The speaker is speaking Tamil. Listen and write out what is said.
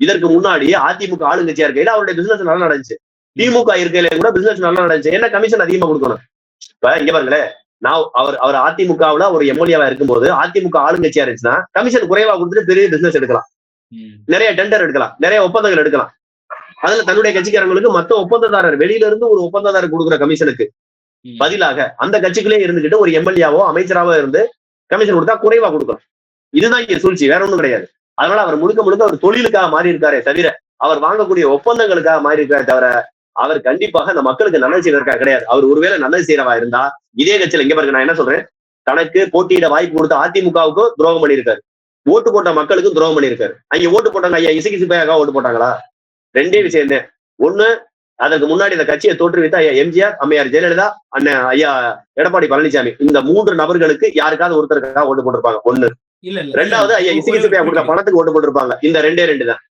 இதற்கு முன்னாடி அதிமுக ஆளுங்கட்சியா இருக்கையில அவருடைய பிசினஸ் நல்லா நடந்துச்சு. திமுக இருக்கையில கூட பிசினஸ் நல்லா நடந்துச்சு. என்ன கமிஷன் அதிகமா கொடுக்கணும்? இப்ப இங்க பாருங்களேன், நான் அவர் அதிமுகவுல ஒரு எம்எல்ஏவா இருக்கும்போது அதிமுக ஆளுங்கட்சியா இருந்துச்சுன்னா கமிஷன் குறைவா கொடுத்துட்டு பெரிய பிசினஸ் எடுக்கலாம், நிறைய டெண்டர் எடுக்கலாம், நிறைய ஒப்பந்தங்கள் எடுக்கலாம். அதுல தன்னுடைய கட்சிக்காரங்களுக்கு மொத்த ஒப்பந்ததாரர் வெளியில இருந்து ஒரு ஒப்பந்ததாரர் கொடுக்குற கமிஷனுக்கு பதிலாக அந்த கட்சிக்குள்ளே இருந்துகிட்டு ஒரு எம்எல்ஏவோ அமைச்சராவோ இருந்து கமிஷன் கொடுத்தா குறைவா கொடுக்கணும். இதுதான் இங்க சூழ்ச்சி, வேற ஒண்ணும் கிடையாது. அதனால அவர் முழுக்க ஒரு தொழிலுக்காக மாறி இருக்காரே தவிர அவர் வாங்கக்கூடிய ஒப்பந்தங்களுக்காக மாறி இருக்காரு தவிர அவர் கண்டிப்பாக அந்த மக்களுக்கு நல்லது செய்வதற்காக கிடையாது. அவர் ஒருவேளை நல்லது செய்யறவா இருந்தா இதே கட்சியில இங்க பாருங்க, நான் என்ன சொல்றேன், தனக்கு போட்டியிட வாய்ப்பு கொடுத்த அதிமுகவுக்கும் துரோகம் பண்ணியிருக்காரு, ஓட்டு போட்ட மக்களுக்கும் துரோகம் பண்ணியிருக்காரு. அங்க ஓட்டு போட்டாங்க ஐயா இசைக்கு ஓட்டு போட்டாங்களா? ரெண்டே விஷயம் தான். ஒண்ணு, அதற்கு முன்னாடி இந்த கட்சியை தோற்றுவித்த ஐயா எம்ஜிஆர், அம்மையார் ஜெயலலிதா, அண்ணன் ஐயா எடப்பாடி பழனிசாமி, இந்த 3 நபர்களுக்கு யாருக்காவது ஒருத்தருக்காக ஓட்டு போட்டிருப்பாங்க. ஒண்ணு. ரெண்டாவது ஐயா இசைக்கு கொடுத்த பணத்துக்கு ஓட்டு போட்டிருப்பாங்க. இந்த 2 தான்.